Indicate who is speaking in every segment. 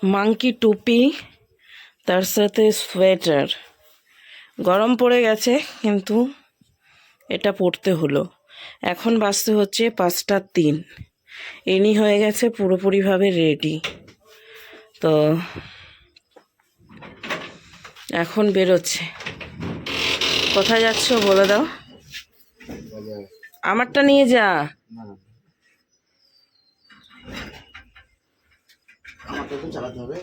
Speaker 1: Monkey টুপি, তার সাথে সোয়েটার। গরম পড়ে গেছে কিন্তু এটা পরতে হলো। এখন বাজতে হচ্ছে 5টা 3। ইনি হয়ে গেছে পুরোপুরিভাবে রেডি। তো এখন বেরোচ্ছে। কোথায় যাচ্ছ বলে দাও। আমারটা নিয়ে যা।
Speaker 2: চালাতে হবে।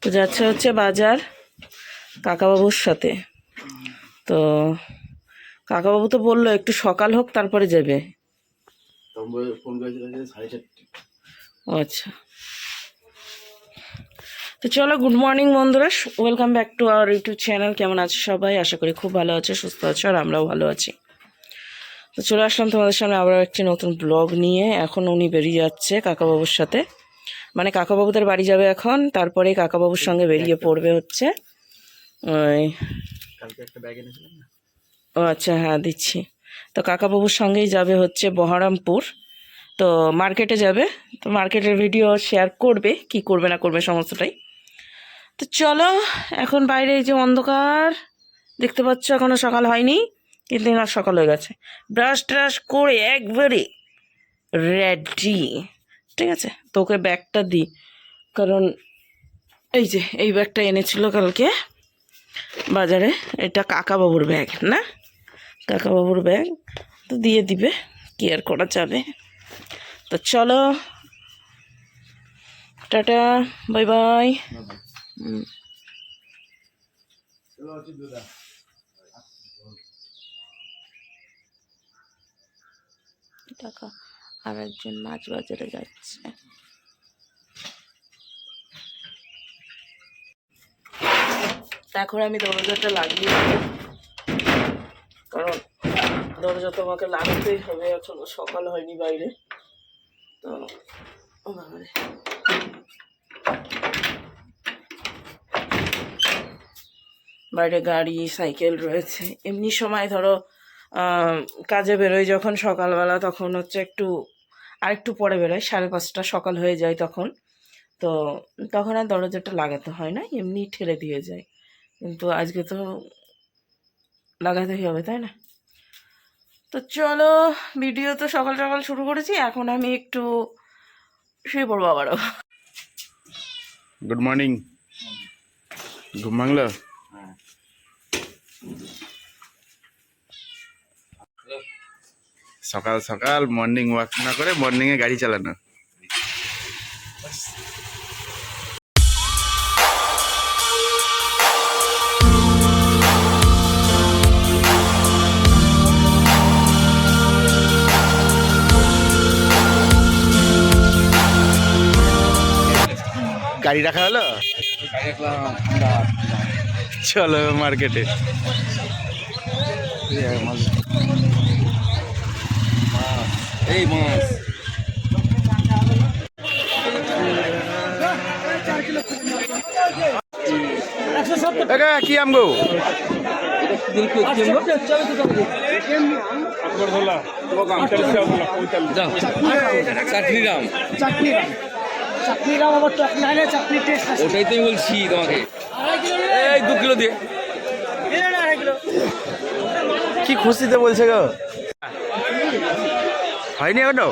Speaker 1: তো যাচ্ছে হচ্ছে বাজার কাকাবাবুর সাথে। তো কাকাবাবু তো বললো একটু সকাল হোক তারপরে যাবে।
Speaker 2: ফোন করেছিল 4:30।
Speaker 1: আচ্ছা, তো চলো, গুড মর্নিং বন্ধুরা, welcome back to our YouTube channel. কেমন আছে সবাই? আশা করি খুব ভালো আছে, সুস্থ আছো, আর আমরাও ভালো আছি। তো চলে আসলাম তোমাদের সামনে আবার একটি নতুন ব্লগ নিয়ে। এখন উনি বেরিয়ে যাচ্ছে কাকাবাবুর সাথে, মানে কাকাবাবুদের বাড়ি যাবে এখন, তারপরে কাকাবাবুর সঙ্গে বেরিয়ে পড়বে হচ্ছে ওই।
Speaker 2: কালকে একটা ব্যাগ এনেছিলাম না।
Speaker 1: ও আচ্ছা, হ্যাঁ দিচ্ছি। তো কাকাবাবুর সঙ্গেই যাবে হচ্ছে বহরমপুর। তো মার্কেটে যাবে, তো মার্কেটের ভিডিও শেয়ার করবে, কি করবে না করবে সমস্তটাই। তো চলো, এখন বাইরে এই যে অন্ধকার দেখতে পাচ্ছ, এখনো সকাল হয়নি কিন্তু এনার সকাল হয়ে গেছে। ব্রাশ ট্রাশ করে একবারে রেডি। ঠিক আছে, তো ওকে ব্যাগটা দিই, কারণ এই যে এই ব্যাগটা এনেছিল কালকে বাজারে, এটা কাকাবাবুর ব্যাগ না, কাকাবাবুর ব্যাগ, তো দিয়ে দিবে, কি আর করা যাবে। তো চলো, টাটা, বাই বাই। টাকা আর একজন মাছ বাজারে যাচ্ছে। এখন আমি দরজাটা লাগিয়ে দেবো, কারণ দরজা তোমাকে লাগাতেই হবে, এখনো সকাল হয়নি বাইরে। তো ও বাবারে, বাইরে গাড়ি সাইকেল রয়েছে। এমনি সময় ধরো কাজে বেরোয় যখন সকালবেলা, তখন হচ্ছে একটু আরেকটু পরে বেরোয়, 5:30 সকাল হয়ে যায় তখন। তো তখন আর দরজাটা লাগাতে হয় না, এমনি ঠেলে দিয়ে যায়। কিন্তু আজকে তো লাগাতেই হবে, তাই না? তো চলো, ভিডিও তো সকাল সকাল শুরু করেছি, এখন আমি একটু শুয়ে পড়বো আবারও।
Speaker 2: Good morning. ঘুম ভাঙলো? সকাল সকাল মর্নিং ওয়াক না করে মর্নিং এ গাড়ি চালানো। গাড়ি রাখা হলো, চলো মার্কেটে। এই মাছ কি আমগো
Speaker 3: ওটাই তো বলছি তোমাকে, এই 2 কিলো দিয়ে।
Speaker 2: কি খুশিতে বলছে গো, হয়নি এখনো?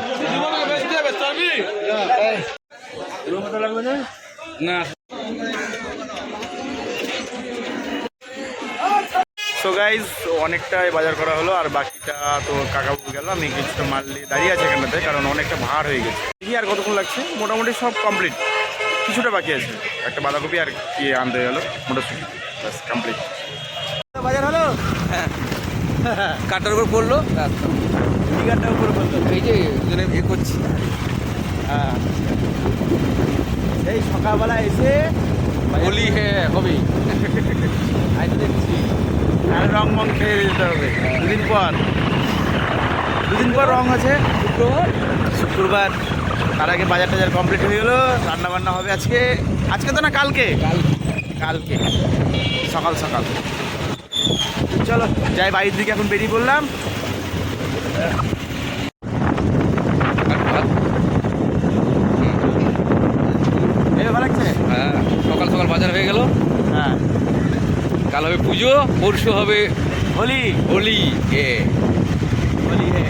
Speaker 3: না
Speaker 2: সো গাইজ, অনেকটাই বাজার করা হলো, আর বাকিটা তো কাকাবু গেল। আমি কিছুটা মাল নিয়ে দাঁড়িয়ে আছে এখানটাতে, কারণ অনেকটা ভাড় হয়ে গেছে। কি আর কতক্ষণ লাগছে, মোটামুটি সব কমপ্লিট, কিছুটা বাকি আছে। একটা বাঁধাকপি আর কি আনতে গেলো, মোটরসাইকেল, ব্যাস কমপ্লিট বাজার হলো।
Speaker 3: কাটার উপর পড়লো,
Speaker 2: টিকারটার উপরে বললো,
Speaker 3: এই যে দুজনে এ করছি।
Speaker 2: হ্যাঁ, এই সকালবেলা এসে
Speaker 3: হোলি হবে,
Speaker 2: আইতে দেখছি আর রং মং খেয়ে যেতে হবে। দুদিন পর রং আছে, শুক্রবার। তার আগে বাজার টাজার কমপ্লিট হয়ে গেলো, রান্না বান্না হবে আজকে। আজকে তো না, কালকে কালকে সকাল সকাল। চলো যাই, বাড়ির দিকে এখন বেরিয়ে পড়লাম।
Speaker 3: হবে পুজো, পরশু হবে
Speaker 2: হোলি
Speaker 3: হোলি।
Speaker 2: হোলি হে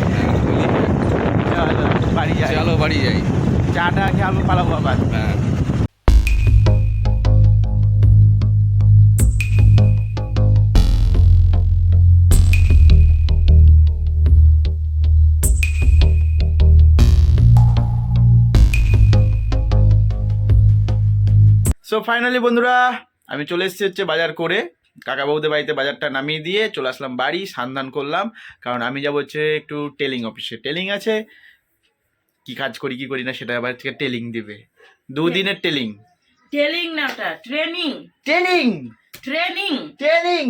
Speaker 2: চলো বাড়ি যাই,
Speaker 3: চলো বাড়ি যাই।
Speaker 2: চাটা খেয়ে আমি পালাবো আবার।
Speaker 3: হ্যাঁ।
Speaker 2: সো ফাইনালি বন্ধুরা আমি চলে এসেছি হচ্ছে বাজার করে, কাকাবাবুদের বাড়িতে বাজারটা নামিয়ে দিয়ে চলে আসলাম বাড়ি, স্নান করলাম, কারণ আমি যাবো হচ্ছে একটু টেলিং অফিসে, টেলিং আছে, কি কাজ করি কি করি না সেটা বাড়ি থেকে টেলিং দিবে, 2 দিনের টেলিং।
Speaker 1: টেলিং না, ওটা ট্রেনিং।
Speaker 2: Telling
Speaker 1: training.
Speaker 2: টেলিং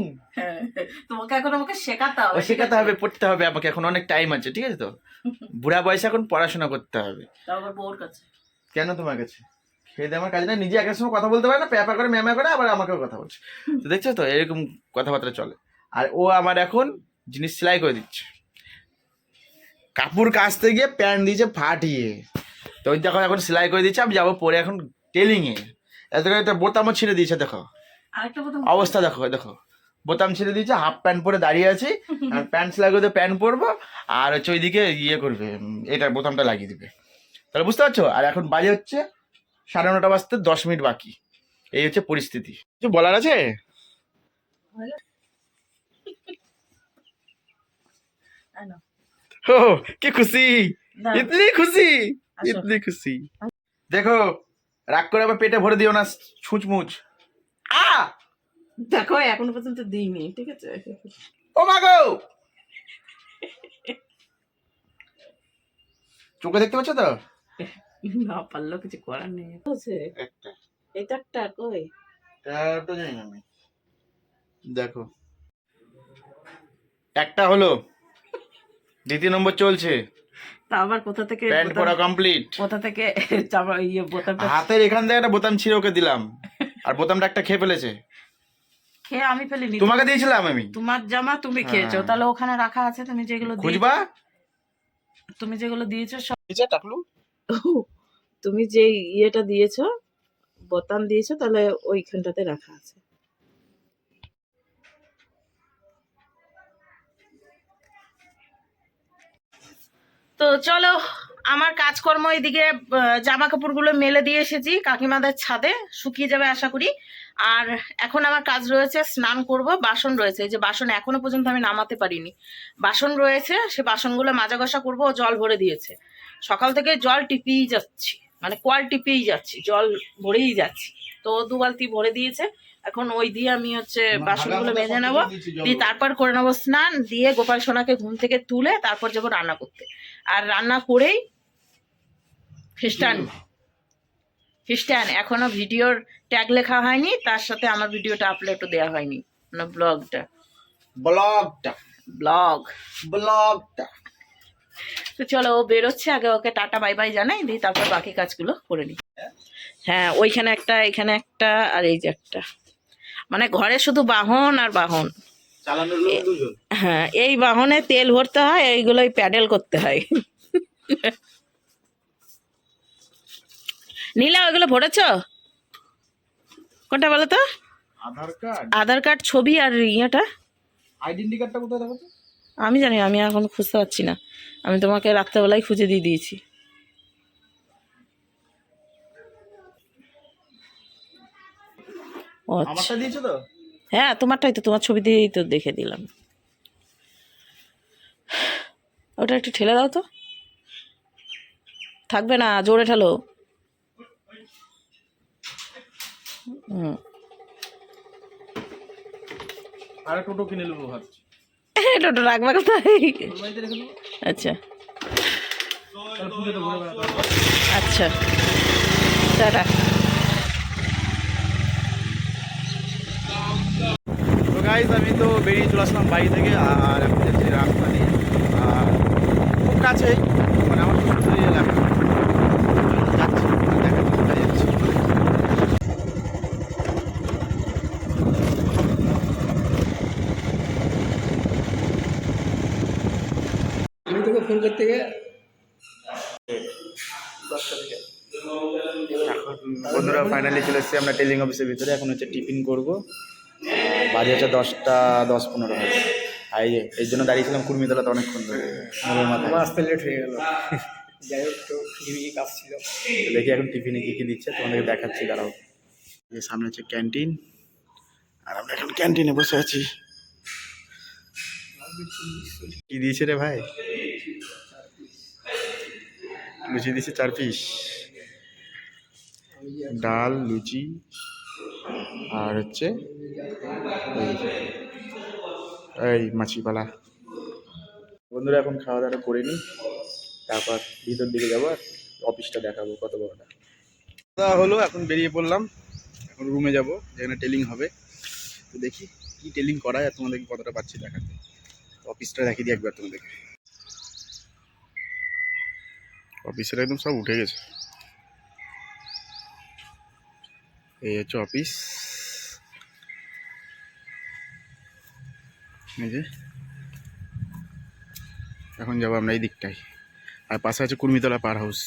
Speaker 1: তোমাকে এখন আমাকে শেখাতে
Speaker 2: ও
Speaker 1: হবে।
Speaker 2: শেখাতে হবে, পড়তে হবে আমাকে, এখন অনেক টাইম আছে, ঠিক আছে তো, বুড়া বয়সে এখন পড়াশোনা করতে হবে।
Speaker 1: তাও আবার বউর কাছে।
Speaker 2: কেন তোমার কাছে? খেয়ে দিয়ে আমার কাজ না, নিজে একের সময় কথা বলতে পারে না, প্যাপা করে ম্যামা করে আবার আমাকেও কথা বলছে, তো দেখছো তো এরকম কথাবার্তা চলে। আর ও আমার এখন জিনিস সেলাই করে দিচ্ছে, কাপড় কাচতে গিয়ে প্যান্ট দিয়েছে ফাটিয়ে, তো ওই দেখো এখন সেলাই করে দিচ্ছে, আমি যাবো পরে এখন টেলিংয়ে। এত একটা বোতামও ছিঁড়ে দিয়েছে, দেখো
Speaker 1: আরেকটা কথা
Speaker 2: অবস্থা, দেখো দেখো বোতাম ছিঁড়ে দিয়েছে, হাফ প্যান্ট পরে দাঁড়িয়ে আছি, আর প্যান্ট সেলাই করে প্যান্ট পরবো, আর হচ্ছে ওইদিকে ইয়ে করবে, এটা বোতামটা লাগিয়ে দিবে, তাহলে বুঝতে পারছো। আর এখন বাজে হচ্ছে 9:30 বাজতে 10 মিনিট বাকি, এই হচ্ছে পরিস্থিতি। কিছু বলার আছে? ও কি খুশি, ইতনি খুশি, ইতনি খুশি। দেখো রাগ করে আবার পেটে ভরে দিও না ছুঁচমুচ।
Speaker 1: দেখো এখনো পর্যন্ত দিইনি, ঠিক আছে?
Speaker 2: ও মা গো, চোখে দেখতে পাচ্ছ তো?
Speaker 1: না পারলেও কিছু করার নেই।
Speaker 2: একটা
Speaker 1: এটা একটা কই
Speaker 2: তো জানি না আমি, দেখো একটা হলো, 2 নম্বর চলছে,
Speaker 1: তা আবার কোথা থেকে
Speaker 2: প্যান্ট পরা কমপ্লিট,
Speaker 1: কোথা থেকে চাপা বোতামটা
Speaker 2: হাতের এখান থেকে একটা বোতাম ছিঁড়ে ওকে দিলাম, আর বোতামটা একটা খেয়ে ফেলেছে,
Speaker 1: খেয়ে আমি ফেলিনি।
Speaker 2: তোমাকে দিয়েছিলাম আমি,
Speaker 1: তোমার জামা তুমি খেয়েছো, তাহলে ওখানে রাখা আছে। তুমি যেগুলো
Speaker 2: খুঁজবা,
Speaker 1: তুমি যেগুলো দিয়েছো সব
Speaker 2: নিচে টাকলু,
Speaker 1: তুমি যে ইয়েটা দিয়েছো, বোতাম দিয়েছো, তাহলে ওইখানটাতে রাখা আছে। তো চলো, আমার কাজকর্ম এদিকে জামা কাপড়গুলো মেলে দিয়ে এসেছি কাকিমাদের ছাদে, শুকিয়ে যাবে আশা করি। আর এখন আমার কাজ রয়েছে, স্নান করব, বাসন রয়েছে, এই যে বাসন এখনো পর্যন্ত আমি নামাতে পারিনি, বাসন রয়েছে, সে বাসনগুলো মাজা ঘষা করবো। ও জল ভরে দিয়েছে, সকাল থেকে জল টিপিয়েই যাচ্ছি, মানে কল টিপিয়েই যাচ্ছি, জল ভরেই যাচ্ছি। তো 2 বালতি ভরে দিয়েছে, এখন ওই দিয়ে আমি হচ্ছে বাসনগুলো মেজে নেবো, দিয়ে তারপর করে নেবো স্নান, দিয়ে গোপাল সোনাকে ঘুম থেকে তুলে তারপর যাবো রান্না করতে। আর রান্না করেই খ্রিস্টান এখনো ভিডিওর ট্যাগ লেখা হয়নি, তার সাথে আমার ভিডিওটা আপলোডও দেওয়া হয়নি, মানে ব্লগটা। তো চলো, ও বেরোচ্ছে, আগে ওকে টাটা বাই বাই জানাই, দিই তারপর বাকি কাজগুলো করে নিই। হ্যাঁ, ওইখানে একটা, এখানে একটা, আর এই যে একটা, মানে ঘরে শুধু বাহন আর বাহন। হ্যাঁ, এই বাহনে তেল ভরতে হয়, এইগুলোই প্যাডেল করতে হয়। নীলা ওইগুলো ভরেছ? কোনটা বলো তো? আধার কার্ড, ছবি, আর ইয়েটা
Speaker 2: আইডেন্টি কার্ডটা কোথায় দেখো তো?
Speaker 1: আমি জানি, আমি এখন খুঁজতে পারছি না, আমি তোমাকে রাত্রেবেলায় খুঁজে দিয়ে দিয়েছি।
Speaker 2: আমারটা দিয়েছো তো?
Speaker 1: হ্যাঁ, তোমারটাই তো, তোমার ছবি দিয়েই তো দেখে দিলাম। ওটা একটু ঠেলে দাও তো, থাকবে না, জোরে ঠেলো।
Speaker 2: আর টোটো কিনে নেবো ভাবছি।
Speaker 1: টোটো রাখবা কোথায়? আচ্ছা আচ্ছা, টাটা।
Speaker 2: তো গাইজ আমি তো বেরিয়ে চলে আসলাম বাড়ি থেকে, আর এখন যাচ্ছি রাস্তা দিয়ে, আর খুব কাছেই, মানে আমার শ্বশুরবাড়ি এলাকা, যাচ্ছি দেখা কোথায় যাচ্ছি।
Speaker 3: আমি তোকে ফোন করতে গিয়ে
Speaker 2: এখন বন্ধুরা ফাইনালি চলে এসেছি আমরা টেলিং অফিসের ভিতরে, এখন হচ্ছে টিফিন করবো, বাজে হচ্ছে 10:10-15 হবে। আর এই জন্য দাঁড়িয়েছিলাম কুর্মিতলাতে অনেকক্ষণ ধরে মোড়ের মাথায়।
Speaker 4: আসতে লেট হয়ে গেল। যাই হোক, তো টিভি কাজ ছিল।
Speaker 2: দেখি এখন টিফিনে কী কী দিচ্ছে তোমাদেরকে দেখাচ্ছি, দাঁড়াও। এই সামনে হচ্ছে ক্যান্টিন, আর আমরা এখন ক্যান্টিনে বসে আছি। কি দিয়েছে রে ভাই? লুচি দিয়েছে 4 পিস, ডাল, লুচি, আর হচ্ছে এই মাছিপালা। বন্ধুরা এখন খাওয়া দাওয়া করে নিই, তারপর ভিতর দিকে যাবো আর অফিসটা দেখাবো কত বড়টা। খাওয়া হলো, এখন বেরিয়ে পড়লাম। এখন রুমে যাব, যেখানে টেলিং হবে। তো দেখি কি টেলিং করায় আর তোমাদেরকে কতটা পাচ্ছি দেখাতে। অফিসটা দেখিয়ে দিই একবার তোমাদেরকে। অফিসের একদম সব উঠে গেছে। এই হচ্ছে অফিস, এই যে। এখন যাবো আমরা এই দিকটায়, আর পাশে আছে কুর্মিতলা পার হাউস।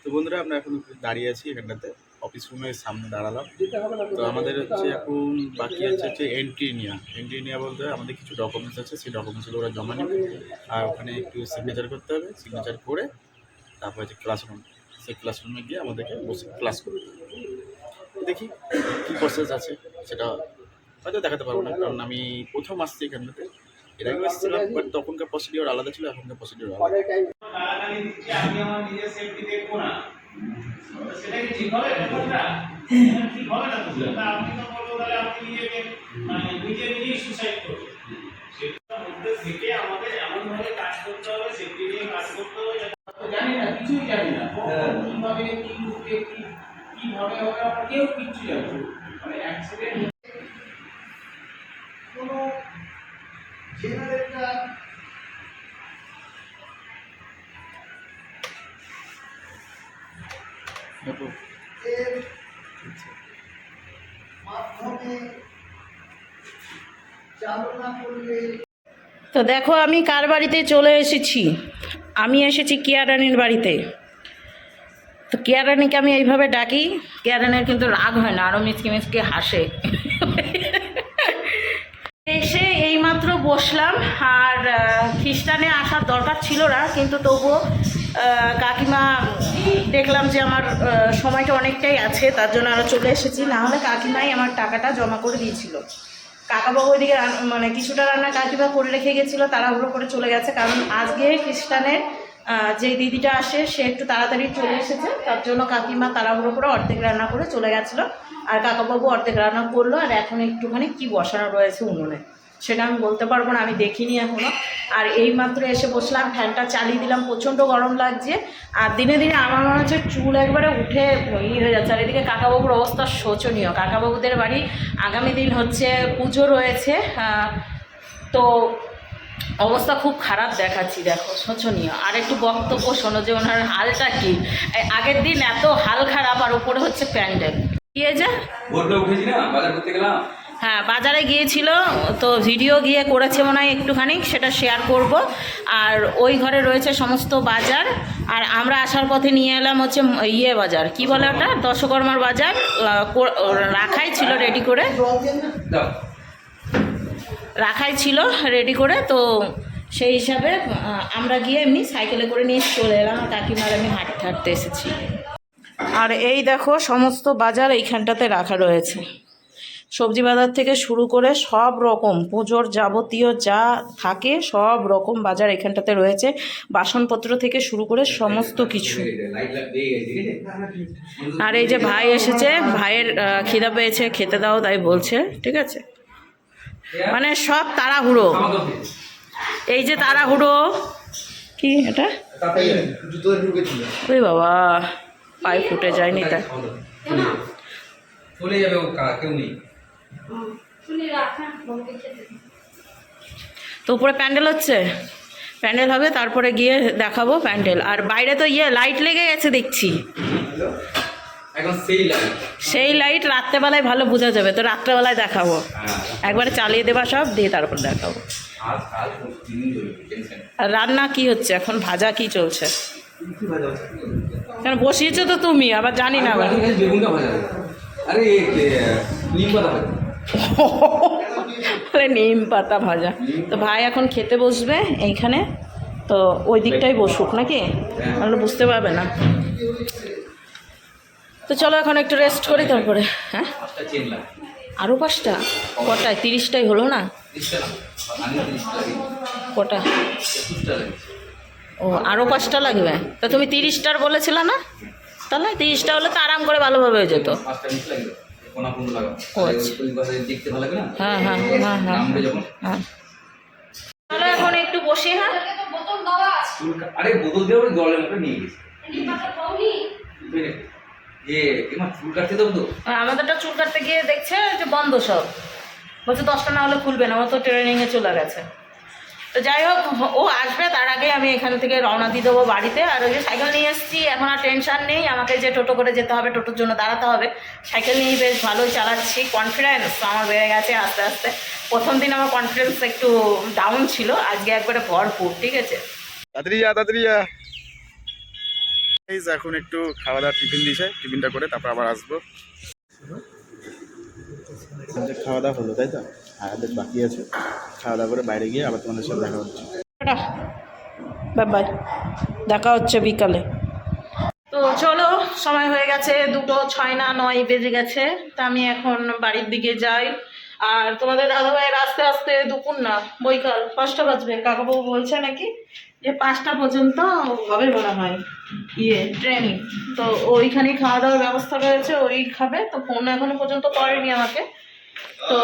Speaker 2: তো বন্ধুরা আমরা এখন দাঁড়িয়ে আছি এখানটাতে, অফিস রুমের সামনে দাঁড়ালাম। তো আমাদের হচ্ছে এখন বাকি হচ্ছে এন্ট্রি নেওয়া বলতে আমাদের কিছু ডকুমেন্টস আছে, সেই ডকুমেন্টসগুলো ওরা জমা নেবে, আর ওখানে একটু সিগনেচার করতে হবে। সিগনেচার করে তারপর হচ্ছে ক্লাসরুম, সেই ক্লাসরুমে গিয়ে আমাদেরকে বসে ক্লাস করতে হবে। দেখি কী প্রসেস আছে সেটা হয়তো দেখাতে পারবো না, কারণ আমি প্রথম আসছি এখানটাতে। এর আগেও এসেছিলাম, বাট তখনকার প্রসিডিওর আলাদা ছিল, এখনকার প্রসিডিওর আলাদা।
Speaker 5: আমি আমার নিজের সেফটি দেখবো না, সেটা কি ঠিক হবে? ব্যাপারটা ঠিক হবে না তো। আপনি তো বলবো তাহলে আপনি নিজেই সুসাইড করবেন। সেটার মধ্যে থেকে আমাদের এমন ভাবে কাজ করতে হবে, সেফটি নিয়ে কাজ করতে হবে। জানি না, কিছুই জানি না কিভাবে কি ঘটবে, কিভাবে হবে, আমরা কেউ কিচ্ছু জানি না। মানে অ্যাক্সিডেন্ট কোনো জেনারেটর এর মাধ্যমে চালনা করলে।
Speaker 1: তো দেখো আমি কার বাড়িতে চলে এসেছি। আমি এসেছি কিয়া রানীর বাড়িতে। তো কিয়া রানীকে আমি এইভাবে ডাকি, কিয়া রানীর কিন্তু রাগ হয় না, আরও মিচকে মিচকে হাসে। এসে এইমাত্র বসলাম, আর খ্রিস্টানে আসার দরকার ছিল না, কিন্তু তবুও কাকিমা দেখলাম যে আমার সময়টা অনেকটাই আছে, তার জন্য আরও চলে এসেছি। না হলে কাকিমাই আমার টাকাটা জমা করে দিয়েছিল। কাকাবাবু ওইদিকে মানে কিছুটা রান্না কাকিমা করে রেখে গেছিলো, তাড়াহুড়ো করে চলে গেছে, কারণ আজকে খ্রিস্টানের যে দিদিটা আসে সে একটু তাড়াতাড়ি চলে এসেছে, তার জন্য কাকিমা তাড়াহুড়ো করে অর্ধেক রান্না করে চলে গেছিলো, আর কাকাবাবু অর্ধেক রান্না করলো। আর এখন একটুখানি কি বসানো রয়েছে উনুনে সেটা আমি বলতে পারবো না, আমি দেখিনি এখনও। আর এইমাত্র এসে বসলাম, ফ্যানটা চালিয়ে দিলাম, প্রচণ্ড গরম লাগছে। আর দিনে দিনে আমার মনে হচ্ছে চুল একবারে উঠে হয়ে যাচ্ছে। আর এদিকে কাকাবাবুর অবস্থা শোচনীয়। কাকাবাবুদের বাড়ি আগামী দিন হচ্ছে পুজো রয়েছে, তো অবস্থা খুব খারাপ দেখাচ্ছি, দেখো শোচনীয়। আর একটু বক্তব্য শোনো যে ওনার হালটা কি। আগের দিন এত হাল খারাপ, আর উপরে হচ্ছে প্যান্ডেল গিয়েছে।
Speaker 3: উঠেছি না, বাজার করতে গেলাম।
Speaker 1: হ্যাঁ, বাজারে গিয়েছিল, তো ভিডিও গিয়ে করেছে মনে হয় একটুখানি, সেটা শেয়ার করব। আর ওই ঘরে রয়েছে সমস্ত বাজার, আর আমরা আসার পথে নিয়ে এলাম হচ্ছে বাজার, কি বলে ওটা, দশকর্মার বাজার রাখাই ছিল রেডি করে, রেডি করে। তো সেই হিসাবে আমরা গিয়ে এমনি সাইকেলে করে নিয়ে চলে এলাম, কাকিমার আমি হাঁটতে হাঁটতে এসেছি। আর এই দেখো সমস্ত বাজার এইখানটাতে রাখা রয়েছে, সবজি বাজার থেকে শুরু করে সব রকম পুজোর যাবতীয় যা থাকে সব রকম বাজার এখানটাতে রয়েছে, বাসনপত্র থেকে শুরু করে সমস্ত কিছু। আর এই যে ভাই এসেছে, ভাইয়ের খিদা পেয়েছে, খেতে দাও তাই বলছে, ঠিক আছে। মানে সব তাড়াহুড়ো, এই যে তাড়াহুড়ো কি এটা, ওই বাবা পায়ে ফুটে যায়নি তা
Speaker 3: চলে যাবে, ও কেউ নেই।
Speaker 1: তো উপরে প্যান্ডেল হচ্ছে, প্যান্ডেল হবে, তারপরে গিয়ে দেখাবো প্যান্ডেল। আর বাইরে তো লাইট লেগে গেছে দেখছি,
Speaker 3: এখন সেই লাগে।
Speaker 1: সেই লাইট রাত্রেবেলায় ভালো বোঝা যাবে, তো রাত্রেবেলায় দেখাবো, একবারে চালিয়ে দেবা সব দিয়ে তারপর দেখাবো।
Speaker 3: আজ কাল 3 দিন ধরে টেনশন।
Speaker 1: আর রান্না কি হচ্ছে এখন, ভাজা কি চলছে? কেন বসিয়েছো তো তুমি, আবার জানি না আবার।
Speaker 3: বেগুনটা ভাজা হবে। আরে নিম পাতা ভাজা।
Speaker 1: আরে নিম পাতা ভাজা। তো ভাই এখন খেতে বসবে এইখানে, তো ওই দিকটাই বসুক নাকি, তাহলে বুঝতে পারবে না। তো চলো এখন একটু রেস্ট করি তারপরে। হ্যাঁ
Speaker 3: 5টা চেন লাগে।
Speaker 1: আরও 5টা? কটায়? 30টাই হলো না?
Speaker 3: 30টা না, আমি 30টা লাগে।
Speaker 1: কটা?
Speaker 3: 25টা লাগে।
Speaker 1: ও আরও 5টা লাগবে? তা তুমি 30টার বলেছিলে না? তাহলে 30টা হলে তো আরাম করে ভালোভাবে হয়ে যেত।
Speaker 3: 5টা মিনিট লাগে। কোনা কোনা লাগা।
Speaker 1: ও আচ্ছা।
Speaker 3: ওই কথা দেখতে ভালো লাগে না?
Speaker 1: হ্যাঁ হ্যাঁ হ্যাঁ হ্যাঁ
Speaker 3: নামবে যখন।
Speaker 1: হ্যাঁ। চলো এখন একটু বসি। হ্যাঁ
Speaker 3: আরে বোতল দিয়ে ওই জলের মধ্যে নিয়ে গেছি। এমা চুল কাটতে দেবো তো?
Speaker 1: আমাদেরটা চুল কাটতে গিয়ে দেখছে যে বন্ধ সব, বলছে 10টা না হলে খুলবে না, ও তো ট্রেনিংয়ে চলে গেছে। তো যাই হোক, ও আসবে তার আগে আমি এখান থেকে রওনা দিয়ে দেবো বাড়িতে। আর ওই যে সাইকেল নিয়ে এসেছি, এখন আর টেনশন নেই, আমাকে যে টোটো করে যেতে হবে, টোটোর জন্য দাঁড়াতে হবে। সাইকেল নিয়েই বেশ ভালোই চালাচ্ছি, কনফিডেন্স আমার বেড়ে গেছে আস্তে আস্তে। প্রথম দিন আমার কনফিডেন্স একটু ডাউন ছিল, আজকে একবারে ভরপুর। ঠিক আছে,
Speaker 2: তাড়াতাড়ি যা তাড়াতাড়ি যা। এখন একটু খাওয়া দাওয়া টিফিন দিয়েছে, টিফিনটা করে তারপর আবার আসবো। খাওয়া দাওয়া হলো তাই তো, আমাদের বাকি আছে। খাওয়া দাওয়া করে বাইরে গিয়ে আবার তোমাদের সাথে দেখা হচ্ছে।
Speaker 1: বাই বাই, দেখা হচ্ছে বিকালে। তো চলো, সময় হয়ে গেছে 2:06 বেজে গেছে। তা আমি এখন বাড়ির দিকে যাই। আর তোমাদের দাদাভাইয়ের আস্তে আস্তে দুপুর না, বৈকাল 5টা বাজবে। কাকাবাবু বলছে নাকি যে 5টা পর্যন্ত হবে মনে হয় ট্রেনিং। তো ওইখানেই খাওয়া দাওয়ার ব্যবস্থা রয়েছে, ওই খাবে। তো ফোন এখনো পর্যন্ত করেনি আমাকে, তো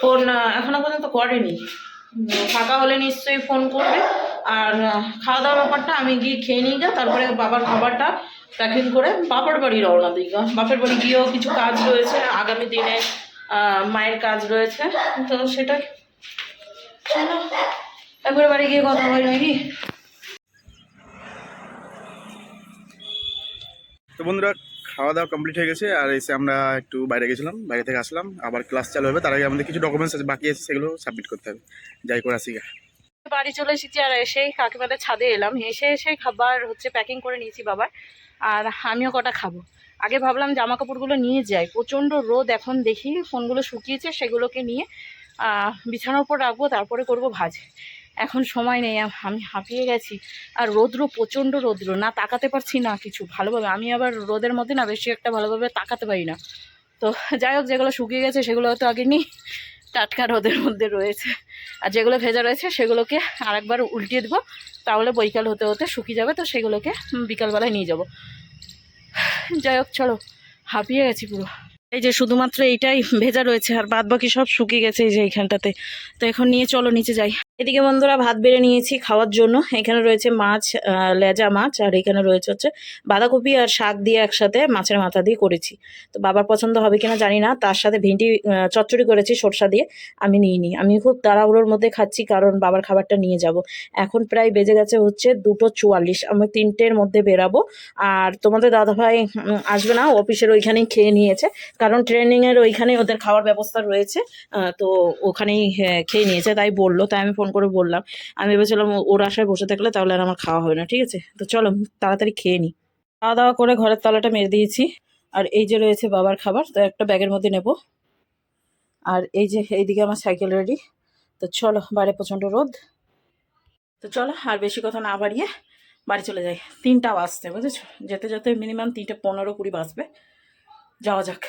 Speaker 1: ফোন এখনো পর্যন্ত করেনি। ফাঁকা হলে নিশ্চয়ই ফোন করবে। আর খাওয়া দাওয়ার ব্যাপারটা আমি গিয়ে খেয়ে নিই গা, তারপরে বাবার খাবারটা প্যাকিং করে বাবার বাড়ি রওনা দিই গা। বাপের বাড়ি গিয়েও কিছু কাজ রয়েছে, আগামী দিনে মায়ের কাজ রয়েছে, তো সেটা চলো একবারে বাড়ি গিয়ে কথা হয় নাকি।
Speaker 2: তো বন্ধুরা, খাওয়া দাওয়া কমপ্লিট হয়ে গেছে। আর এসে আমরা একটু বাইরে গেছিলাম, বাইরে থেকে আসলাম, আবার ক্লাস চালু হবে। তার আগে আমাদের কিছু ডকুমেন্টস আছে বাকি আছে, সেগুলো সাবমিট করতে হবে। যাই করে আসি গা।
Speaker 1: বাড়ি চলে এসেছি, আর এসেই কাকিমাদের ছাদে এলাম। এসে খাবার হচ্ছে প্যাকিং করে নিয়েছি বাবার, আর আমিও কটা খাবো। আগে ভাবলাম জামা কাপড়গুলো নিয়ে যাই, প্রচণ্ড রোদ। এখন দেখি ফোনগুলো শুকিয়েছে, সেগুলোকে নিয়ে বিছানার উপর রাখবো, তারপরে করব ভাজ। এখন সময় নেই, আমি হাঁপিয়ে গেছি। আর রৌদ্র, প্রচণ্ড রৌদ্র, না তাকাতে পারছি না কিছু ভালোভাবে। আমি আবার রোদের মধ্যে না বেশি একটা ভালোভাবে তাকাতে পারি না। তো যাই হোক, যেগুলো শুকিয়ে গেছে সেগুলো হয়তো আগে নিই, টাটকা রোদের মধ্যে রয়েছে। আর যেগুলো ভেজা রয়েছে সেগুলোকে আরেকবার উল্টিয়ে দেবো, তাহলে বৈকাল হতে হতে শুকিয়ে যাবে। তো সেগুলোকে বিকালবেলায় নিয়ে যাব। যাই হোক চলো, হাঁপিয়ে গেছি পুরো। এই যে শুধুমাত্র এইটাই ভেজা রয়েছে, আর বাদ বাকি সব শুকিয়ে গেছে এই যে এইখানটাতে। তো এখন নিয়ে চলো নিচে যাই। এদিকে বন্ধুরা ভাত বেড়ে নিয়েছি খাওয়ার জন্য। এখানে রয়েছে মাছ, লেজা মাছ, আর এখানে রয়েছে হচ্ছে বাঁধাকপি আর শাক দিয়ে একসাথে মাছের মাথা দিয়ে করেছি। তো বাবার পছন্দ হবে কিনা জানি না। তার সাথে ভেন্ডি চচ্চড়ি করেছি সরষা দিয়ে, আমি নিইনি। আমি খুব তাড়াহুড়োর মধ্যে খাচ্ছি, কারণ বাবার খাবারটা নিয়ে যাব। এখন প্রায় বেজে গেছে হচ্ছে 2:44, আমি 3টের মধ্যে বেরাবো। আর তোমাদের দাদাভাই আসবে না, অফিসের ওইখানেই খেয়ে নিয়েছে, কারণ ট্রেনিংয়ের ওইখানেই ওদের খাওয়ার ব্যবস্থা রয়েছে। তো ওখানেই খেয়ে নিয়েছে, তাই বললো। তাই আমি ফোন করে বললাম, আমি ভেবেছিলাম ওর আশায় বসে থাকলে তাহলে আর আমার খাওয়া হবে না। ঠিক আছে, তো চলো তাড়াতাড়ি খেয়ে নিই। খাওয়া দাওয়া করে ঘরের তালাটা মেরে দিয়েছি। আর এই যে রয়েছে বাবার খাবার, তো একটা ব্যাগের মধ্যে নেব। আর এই যে এইদিকে আমার সাইকেল রেডি। তো চলো, বাইরে প্রচণ্ড রোদ। তো চলো আর বেশি কথা না বাড়িয়ে বাড়ি চলে যাই। 3টা বাজতে, বুঝেছো? যেতে যেতে মিনিমাম 3:15-20 বাজবে। যাওয়া যাক।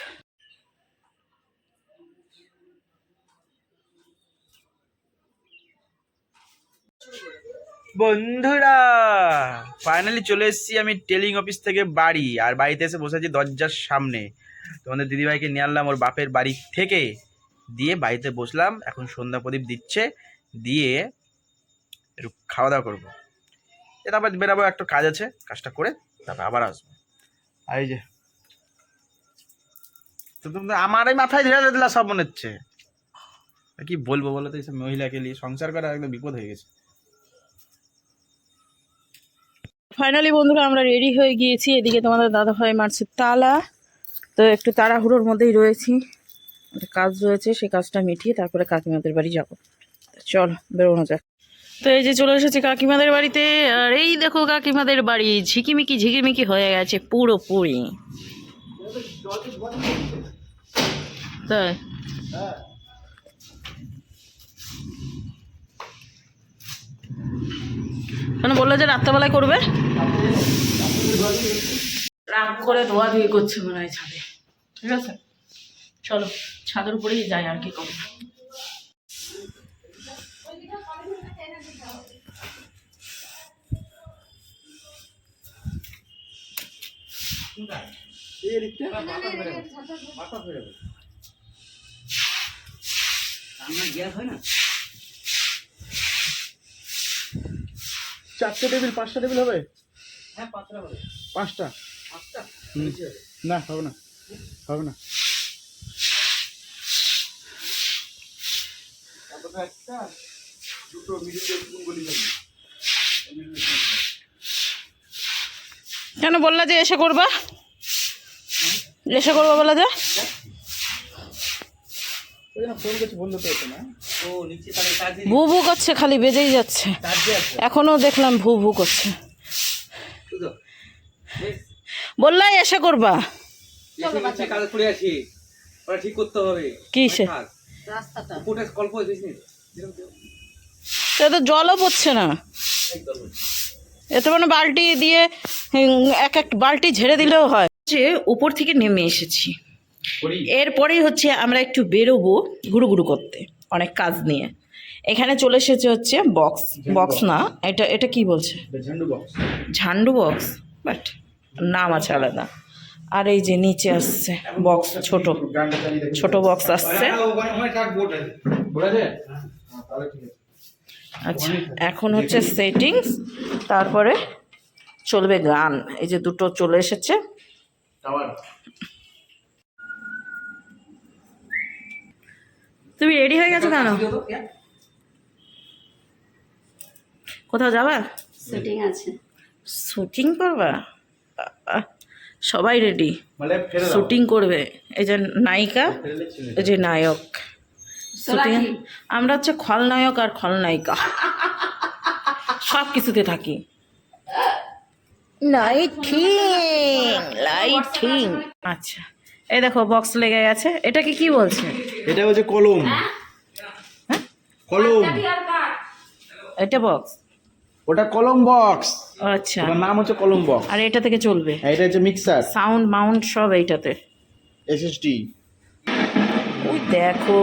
Speaker 2: বন্ধুরা, ফাইনালি চলে এসেছি আমি টেলিং অফিস থেকে বাড়ি। আর বাড়িতে এসে বসেছি দরজার সামনে। তোমাদের দিদিভাইকে নিয়ে আনলাম ওর বাপের বাড়ি থেকে, দিয়ে বাড়িতে বসলাম। এখন সন্ধ্যা প্রদীপ দিচ্ছে, দিয়ে একটু খাওয়া দাওয়া করবো। তারপর বেরাবো, একটা কাজ আছে, কাজটা করে তারপর আবার আসবো। আর এই যে তুমি আমারই মাথায় ধরে দিলা সব মনে হচ্ছে। কি বলবো বলো তো, এইসব মহিলাকে নিয়ে সংসার করা একদম বিপদ হয়ে গেছে।
Speaker 1: ফাইনালি বন্ধুরা আমরা রেডি হয়ে গিয়েছি। এদিকে তোমাদের দাদাভাই মারছে তালা, তো একটু তাড়াহুড়োর মধ্যেই রয়েছি, একটা কাজ রয়েছে, সেই কাজটা মিটিয়ে তারপরে কাকিমাদের বাড়ি যাব। চল বেরোনো যাক। তো এই যে চলে এসেছি কাকিমাদের বাড়িতে, আর এই দেখো কাকিমাদের বাড়ি ঝিকিমিকি ঝিকিমিকি হয়ে গেছে পুরোপুরি। তাই কেন বললো যে রাত্রেবেলায় করবে? রাগ করে ধোয়া ধুয়ে করছে মনে হয় ছাদে। ঠিক আছে চলো ছাদের উপরেই যাই, আর কি করবো।
Speaker 2: চারটে টেবিল, 5টা টেবিল হবে?
Speaker 4: হ্যাঁ 5টা হবে।
Speaker 2: 5টা?
Speaker 4: 5টা
Speaker 2: না হবে না, হবে না। একটা দুটো মিডিল গলি যাবে।
Speaker 1: কেন বললা যে এসে করবা? এসে করবা বলা যে?
Speaker 2: ফোন করছি, বন্ধ তো হতো না।
Speaker 4: ও নিচে তাহলে কাজে
Speaker 1: ভু ভু করছে, খালি বেজেই যাচ্ছে।
Speaker 4: কাজে আছে
Speaker 1: এখনো দেখলাম ভু ভু করছে।
Speaker 4: শুধু বেশ
Speaker 1: বললাই এসে করবা।
Speaker 4: চলো বাচ্চা কাজ করে আসি, ওরা ঠিক করতে হবে।
Speaker 1: কি সে?
Speaker 4: রাস্তাটা উপরে কল্প হইছে
Speaker 1: সে তো জলও পড়ছে না,
Speaker 4: একদম।
Speaker 1: এত মানে বালতি দিয়ে এক এক বালতি ঝেড়ে দিলেও হয়। যে উপর থেকে নেমে এসেছি, এরপরেই হচ্ছে আমরা একটু বেরোবো ঘুরু ঘুরু করতে, অনেক কাজ নিয়ে। এখানে চলে এসেছে হচ্ছে বক্স, বক্স না এটা, এটা কি বলছে?
Speaker 2: Zandu box.
Speaker 1: Zandu box, but নাম আছে আলাদা। আর এই যে নিচে আসছে বক্স, ছোট ছোট বক্স আসছে। আচ্ছা এখন হচ্ছে সেটিংস, তারপরে চলবে গান। এই যে দুটো চলে এসেছে। তুমি রেডি হয়ে গেছো কেন? কোথাও যাবা?
Speaker 6: শুটিং আছে।
Speaker 1: শুটিং করবা? বাবা, সবাই রেডি,
Speaker 2: মানে ফেলে দাও।
Speaker 1: শুটিং করবে। এই যে নায়িকা, এই যে নায়ক। শুটিং আমরা হচ্ছে খলনায়ক আর খলনায়িকা, সব কিছুতে থাকি। লাইটিং। আচ্ছা এই দেখো বক্স লেগে গেছে। এটাকে কি বলছে?
Speaker 2: এটা হচ্ছে কলম। কলম,
Speaker 1: এটা বক্স?
Speaker 2: ওটা কলম বক্স।
Speaker 1: আচ্ছা,
Speaker 2: ওটার নাম হচ্ছে কলম বক্স।
Speaker 1: আর এটা থেকে চলবে?
Speaker 2: এটা হচ্ছে মিক্সার,
Speaker 1: সাউন্ড মাউন্ট সব এইটাতে।
Speaker 2: এসএসডি।
Speaker 1: ওই দেখো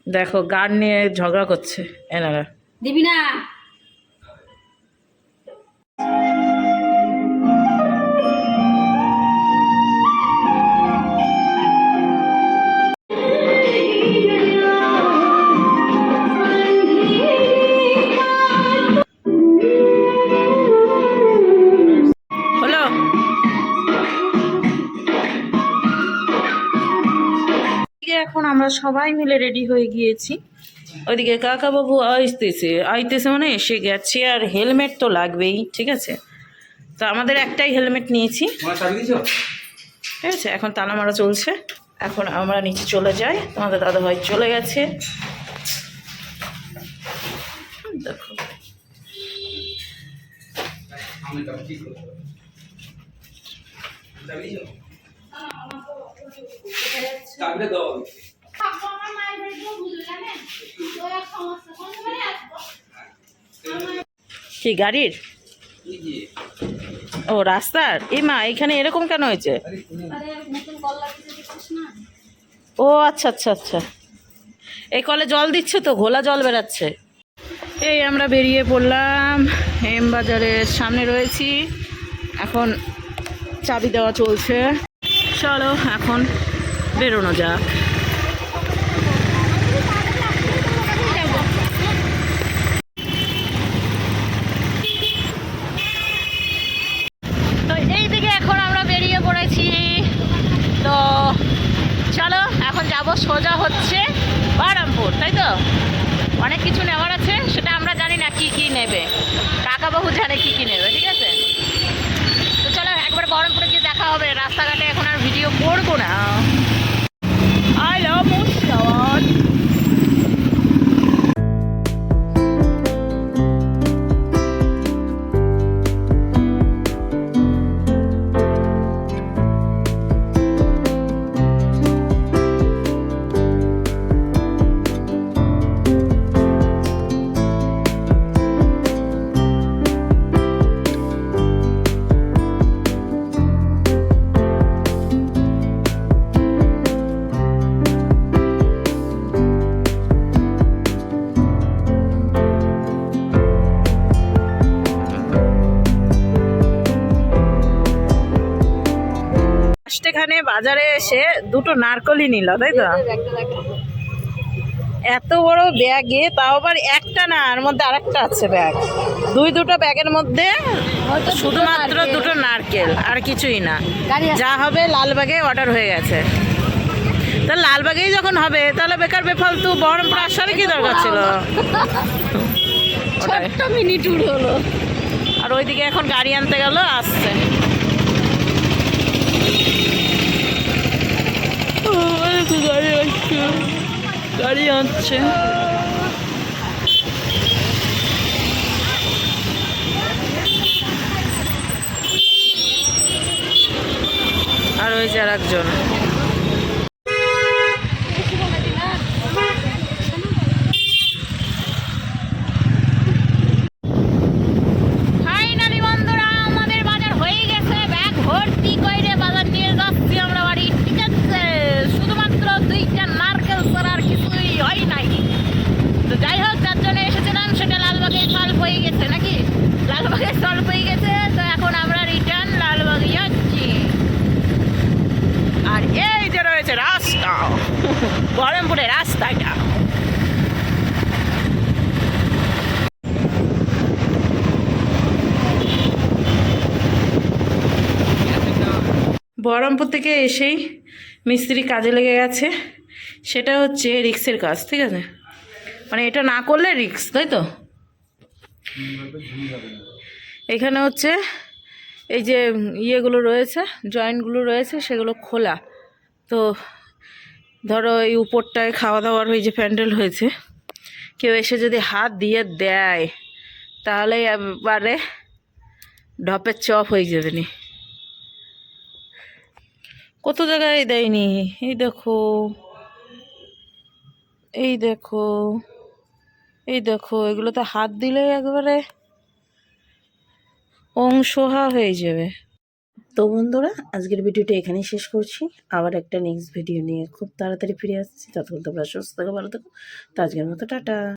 Speaker 1: দেখো গান নিয়ে ঝগড়া করছে এনারা।
Speaker 6: দিবি না?
Speaker 1: হলো এখন আমরা সবাই মিলে রেডি হয়ে গিয়েছি। ওইদিকে কাকাবাবু আইতেছে মানে এসে গেছে। আর হেলমেট তো লাগবেই, ঠিক আছে? তো আমাদের একটাই হেলমেট নিয়েছি, ঠিক আছে? এখন তালা মারা চলছে। এখন আমরা নিচে চলে যাই, তোমাদের দাদাভাই চলে গেছে। দেখো কি গাড়ির? ও রাস্তার? এই মা এখানে এরকম কেন হয়েছে? ও আচ্ছা আচ্ছা আচ্ছা, এই কলে জল দিচ্ছে তো, ঘোলা জল বেরাচ্ছে। এই আমরা বেরিয়ে পড়লাম, এম বাজারের সামনে রয়েছি। এখন চাবি দেওয়া চলছে। চলো এখন বেরোনো যাক। তো এই দিকে এখন আমরা বেরিয়ে পড়েছি। তো চলো এখন যাব সোজা হচ্ছে বহরমপুর, তাই তো?
Speaker 6: অনেক কিছু নেওয়ার আছে, সেটা আমরা জানি না কি কি নেবে, কাকাবাবু জানে কি কি নেবে, ঠিক আছে? তো চলো একবার বহরমপুরে গিয়ে দেখা হবে। রাস্তাঘাটে এখন আর ভিডিও করবো না। I love Murshidabad. এখানে বাজারে এসে দুটো নারকলই নিল, তাই তো? এত বড় ব্যাগে, তাও আবার একটা না, আর মধ্যে আরেকটা আছে ব্যাগ। দুটো ব্যাগের মধ্যে শুধুমাত্র দুটো নারকেল, আর কিছুই না। যা হবে লালবাগে অর্ডার হয়ে গেছে। তা লালবাগেই যখন হবে তাহলে বেকার বেফালতু বহরমপুর আসার কি দরকার ছিল? মিনি ট্যুর হলো। আর ওইদিকে এখন গাড়ি আনতে গেল, আসছে। গাড়ি আসছে। আর ওই যে আর একজন। ফাইনালি বন্ধুরা আমাদের বাজার হয়ে গেছে, ব্যাগ ভর্তি করে বাজার নিয়ে যাচ্ছি আমরা বাড়ি, ঠিক আছে? শুধুমাত্র 2টা নারকেল ছাড়া আর কিছুই হয় নাই। তো যাই হোক, যার জন্য এসেছিলাম সেটা লালবাগে সলভ হয়ে গেছে, নাকি? লালবাগে সলভ হয়ে গেছে। তো এখন আমরা রিটার্ন লালবাগে যাচ্ছি। আর এই যে রয়েছে রাস্তা, বহরমপুরের রাস্তাটা। বহরমপুর থেকে এসেই মিস্ত্রি কাজে লেগে গেছে। সেটা হচ্ছে রিক্সের কাজ, ঠিক আছে? মানে এটা না করলে রিক্স, তাই তো? এখানে হচ্ছে এই যে ইয়েগুলো রয়েছে, জয়েন্টগুলো রয়েছে, সেগুলো খোলা। তো ধরো এই উপরটায় খাওয়া দাওয়ার ওই যে প্যান্ডেল হয়েছে, কেউ এসে যদি হাত দিয়ে দেয় তাহলে এবারে ঢপের চপ হয়ে যাবে নি। কত জায়গায় দেয়নি, এই দেখো, এই দেখো, এই দেখো, এগুলোতে হাত দিলে একবারে অংশহা হয়ে যাবে। তো বন্ধুরা, আজকের ভিডিওটা এখানেই শেষ করছি। আবার একটা নেক্সট ভিডিও নিয়ে খুব তাড়াতাড়ি ফিরে আসছি। ততক্ষণ তোমরা সুস্থ থাকো, ভালো থাকো। তো আজকের মতো টাটা।